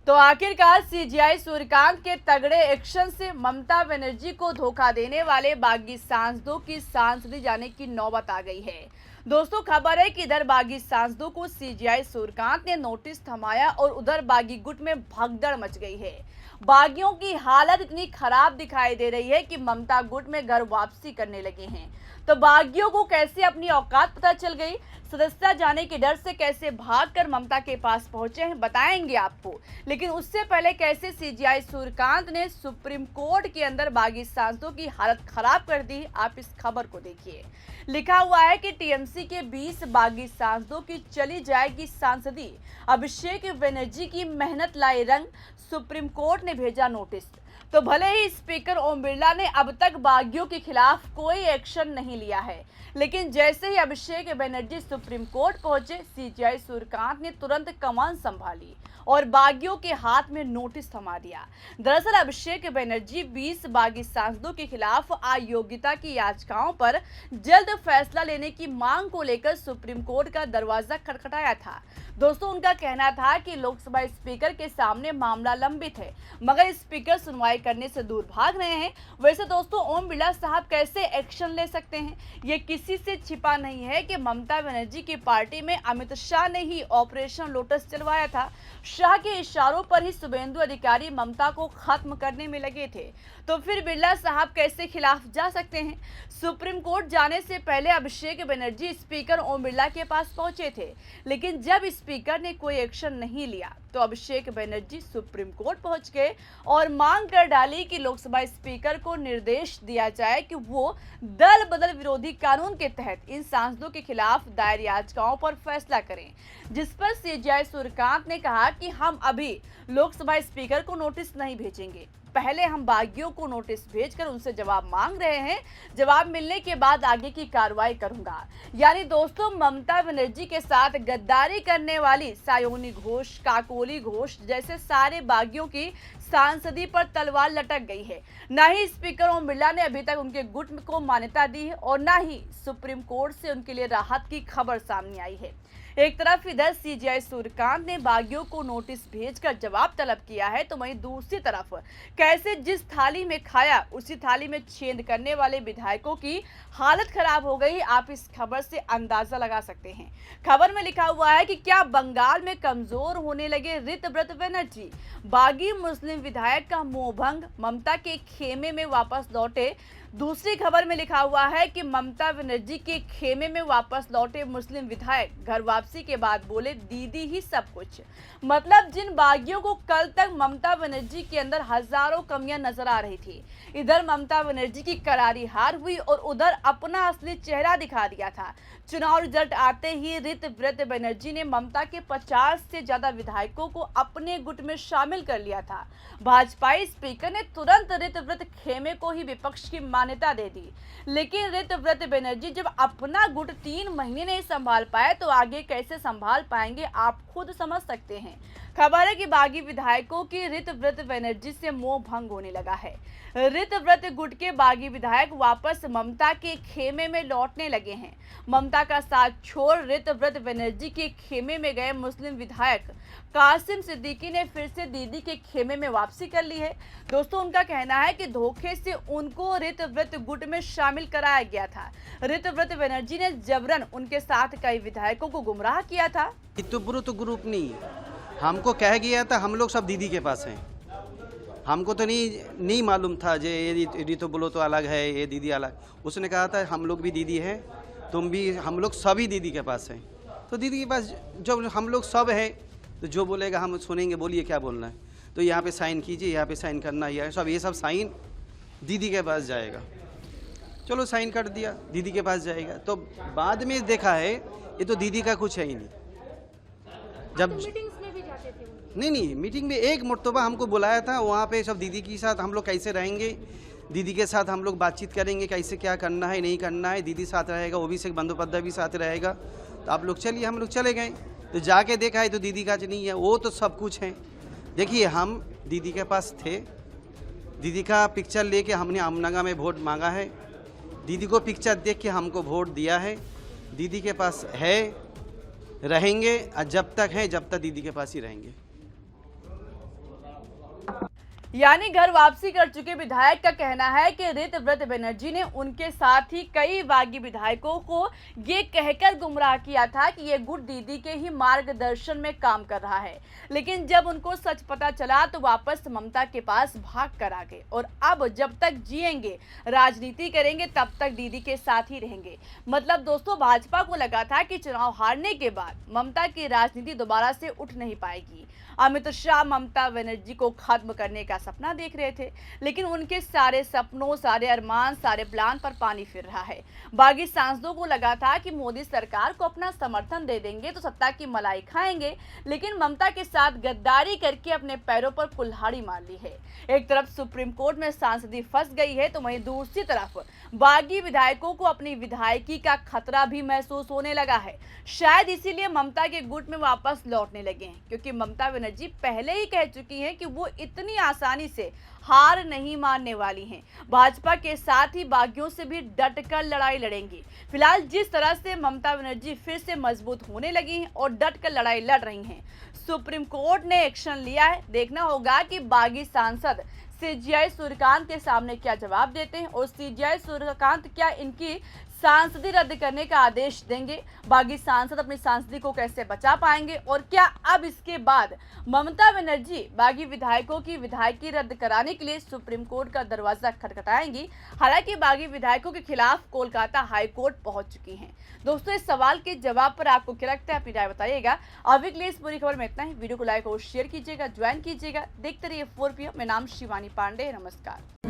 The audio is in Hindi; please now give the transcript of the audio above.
तो आखिरकार सीजीआई सूर्यकांत के तगड़े एक्शन से ममता बनर्जी को धोखा देने वाले बागी सांसदों की सांसदी जाने की नौबत आ गई है। दोस्तों, खबर है कि इधर बागी सांसदों को सीजीआई सूर्यकांत ने नोटिस थमाया और उधर बागी गुट में भगदड़ मच गई है। बागियों की हालत इतनी खराब दिखाई दे रही है कि ममता गुट में घर वापसी करने लगे हैं। तो बागियों को कैसे अपनी औकात पता चल गई, सदस्यता जाने के डर से कैसे भागकर ममता के पास पहुंचे हैं, बताएंगे आपको। लेकिन उससे पहले कैसे सीजीआई सूर्यकांत ने सुप्रीम कोर्ट के अंदर बागी सांसदों की हालत खराब कर दी, आप इस खबर को देखिए। लिखा हुआ है कि टीएमसी के 20 बागी सांसदों की चली जाएगी सांसदी। अभिषेक बनर्जी की मेहनत लाई रंग, सुप्रीम कोर्ट ने भेजा नोटिस। तो भले ही स्पीकर ओम बिरला ने अब तक बागियों के खिलाफ कोई एक्शन नहीं लिया है, लेकिन जैसे ही अभिषेक बनर्जी सुप्रीम कोर्ट पहुंचे, सीजीआई सूर्यकांत ने तुरंत कमान संभाली और बागियों के हाथ में नोटिस थमा दिया। दरअसल अभिषेक बनर्जी 20 बागी सांसदों के खिलाफ अयोग्यता की याचिकाओं पर जल्द फैसला लेने की मांग को लेकर सुप्रीम कोर्ट का दरवाजा खटखटाया था। दोस्तों, उनका कहना था कि लोकसभा स्पीकर के सामने मामला लंबित है, मगर स्पीकर सुनवाई करने से दूर भाग रहे हैं। वैसे दोस्तों, ओम बिरला साहब कैसे एक्शन ले सकते हैं, ये किसी से छिपा नहीं है कि ममता बनर्जी की पार्टी में अमित शाह ने ही ऑपरेशन लोटस चलवाया था। शाह के इशारों पर ही शुभेंदु अधिकारी ममता को खत्म करने में लगे थे। तो फिर बिरला साहब कैसे खिलाफ जा सकते हैं? सुप्रीम कोर्ट जाने से पहले अभिषेक बनर्जी स्पीकर ओम बिरला के पास पहुंचे थे, लेकिन जब स्पीकर ने कोई एक्शन नहीं लिया तो अभिषेक बनर्जी सुप्रीम कोर्ट पहुंच गए और मांग कर डाली कि लोकसभा स्पीकर को निर्देश दिया जाए कि वो दल बदल विरोधी कानून के तहत इन सांसदों के खिलाफ दायर याचिकाओं पर फैसला करें। जिस पर सीजीआई सूर्यकांत ने कहा कि हम अभी लोकसभा स्पीकर को नोटिस नहीं भेजेंगे, पहले हम बागियों को नोटिस भेजकर उनसे जवाब मांग रहे हैं। जवाब मिलने के बाद आगे की कार्रवाई करूंगा। यानी दोस्तों, ममता बनर्जी के साथ गद्दारी करने वाली सायोनी घोष, काकोली घोष जैसे सारे बागियों की सांसदी पर तलवार लटक गई है। न ही स्पीकर ओम बिरला ने अभी तक उनके गुट को मान्यता दी है और न ही सुप्रीम कोर्ट से उनके लिए राहत की खबर सामने आई है। एक तरफ इधर सीजीआई सूर्यकांत ने बागियों को नोटिस भेजकर जवाब तलब किया है, तो वहीं दूसरी तरफ कैसे जिस थाली में खाया उसी थाली में छेद करने वाले विधायकों की हालत खराब हो गई, आप इस खबर से अंदाजा लगा सकते हैं। खबर में लिखा हुआ है कि क्या बंगाल में कमजोर होने लगे ऋतव्रत बनर्जी, बागी मुस्लिम विधायक का मोहभंग, ममता के खेमे में वापस लौटे। दूसरी खबर में लिखा हुआ है कि ममता बनर्जी के खेमे में वापस लौटे मुस्लिम विधायक घर वापसी के बाद बोले दीदी ही सब कुछ। मतलब जिन बागियों को कल तक ममता बनर्जी के अंदर हजारों कमियां नजर आ रही थी, इधर ममता बनर्जी की करारी हार हुई और उधर अपना असली चेहरा दिखा दिया था। चुनाव रिजल्ट आते ही ऋतव्रत बनर्जी ने ममता के 50 से ज्यादा विधायकों को अपने गुट में शामिल कर लिया था। भाजपाई स्पीकर ने तुरंत ऋतव्रत खेमे को ही विपक्ष की मान्यता दे दी, लेकिन ऋतव्रत बनर्जी जब अपना गुट 3 महीने नहीं संभाल पाए तो आगे कैसे संभाल पाएंगे, आप खुद समझ सकते हैं। खबर है कि बागी विधायकों की ऋतव्रत बनर्जी से मोह भंग होने लगा है। ऋतव्रत गुट के बागी विधायक वापस ममता के खेमे में लौटने लगे हैं। ममता का साथ छोड़ ऋतव्रत बनर्जी के खेमे में गए मुस्लिम विधायक कासिम सिद्दीकी ने फिर से दीदी के खेमे में वापसी कर ली है। दोस्तों, उनका कहना है कि धोखे से उनको ऋतव्रत गुट में शामिल कराया गया था। ऋतव्रत बनर्जी ने जबरन उनके साथ कई विधायकों को गुमराह किया था। तो ग्रुप नहीं, हमको कह गया था हम लोग सब दीदी के पास हैं। हमको तो नहीं मालूम था जे ये ऋतु बोलो तो अलग है, ये दीदी अलग। उसने कहा था हम लोग भी दीदी हैं, तुम भी, हम लोग सभी दीदी के पास हैं। तो दीदी के पास जब हम लोग सब हैं तो जो बोलेगा हम सुनेंगे, बोलिए क्या बोलना है। तो यहाँ पे साइन कीजिए, यहाँ पे साइन करना है, ये सब साइन दीदी के पास जाएगा। चलो साइन कर दिया, दीदी के पास जाएगा। तो बाद में देखा है ये तो दीदी का कुछ है ही नहीं। जब नहीं, मीटिंग में एक मरतबा हमको बुलाया था, वहाँ पे सब दीदी के साथ हम लोग कैसे रहेंगे, दीदी के साथ हम लोग बातचीत करेंगे, कैसे क्या करना है नहीं करना है। दीदी साथ रहेगा, वो भी शेख बंदोपाध्याय भी साथ रहेगा। तो आप लोग चलिए, हम लोग चले गए। तो जाके देखा है तो दीदी का नहीं है, वो तो सब कुछ है। देखिए, हम दीदी के पास थे, दीदी का पिक्चर लेके हमने आमनगा में वोट मांगा है, दीदी को पिक्चर देख के हमको वोट दिया है। दीदी के पास है, रहेंगे, और जब तक हैं जब तक दीदी के पास ही रहेंगे। यानी घर वापसी कर चुके विधायक का कहना है कि ऋतव्रत बनर्जी ने उनके साथ ही कई बागी विधायकों को ये कहकर गुमराह किया था कि ये गुट दीदी के ही मार्गदर्शन में काम कर रहा है, लेकिन जब उनको सच पता चला तो वापस ममता के पास भाग कर आ गए और अब जब तक जिएंगे, राजनीति करेंगे, तब तक दीदी के साथ ही रहेंगे। मतलब दोस्तों, भाजपा को लगा था कि चुनाव हारने के बाद ममता की राजनीति दोबारा से उठ नहीं पाएगी। अमित शाह ममता बनर्जी को खत्म करने का सपना देख रहे थे, लेकिन उनके सारे सपनों, सारे अरमान, सारे प्लान पर पानी फिर रहा है। बागी सांसदों को लगा था कि मोदी सरकार को अपना समर्थन दे देंगे तो सत्ता की मलाई खाएंगे, लेकिन ममता के साथ गद्दारी करके अपने पैरों पर कुल्हाड़ी मार ली है। एक तरफ सुप्रीम कोर्ट में सांसदी फंस गई है, तो वहीं दूसरी तरफ बागी विधायकों को अपनी विधायकी का खतरा भी महसूस होने लगा है। शायद इसीलिए ममता के गुट में वापस लौटने लगे हैं, क्योंकि ममता बनर्जी पहले ही कह चुकी हैं कि वो इतनी आसानी से हार नहीं मानने वाली हैं। भाजपा के साथ ही बागियों से भी डटकर लड़ाई लड़ेंगी। फिलहाल जिस तरह से ममता बनर्जी फिर से मजबूत होने लगी हैं और डटकर लड़ाई लड़ रही हैं, सुप्रीम कोर्ट ने एक्शन लिया है। देखना होगा कि बागी सांसद सीजीआई सूर्यकांत के सामने क्या जवाब देते हैं और सीजीआई सूर्यकांत क्या इनकी सांसदी रद्द करने का आदेश देंगे। बागी सांसद अपनी सांसदी को कैसे बचा पाएंगे और क्या अब इसके बाद ममता बनर्जी बागी विधायकों की विधायकी रद्द कराने के लिए सुप्रीम कोर्ट का दरवाजा खटखटाएंगी। हालांकि बागी विधायकों के खिलाफ कोलकाता हाई कोर्ट पहुंच चुकी हैं। दोस्तों, इस सवाल के जवाब पर आपको क्या लगता है, अपनी राय बताइएगा। अभी के लिए इस पूरी खबर में इतना ही। वीडियो को लाइक और शेयर कीजिएगा, ज्वाइन कीजिएगा। देखते रहिए 4PM। मेरा नाम शिवानी पांडे। नमस्कार।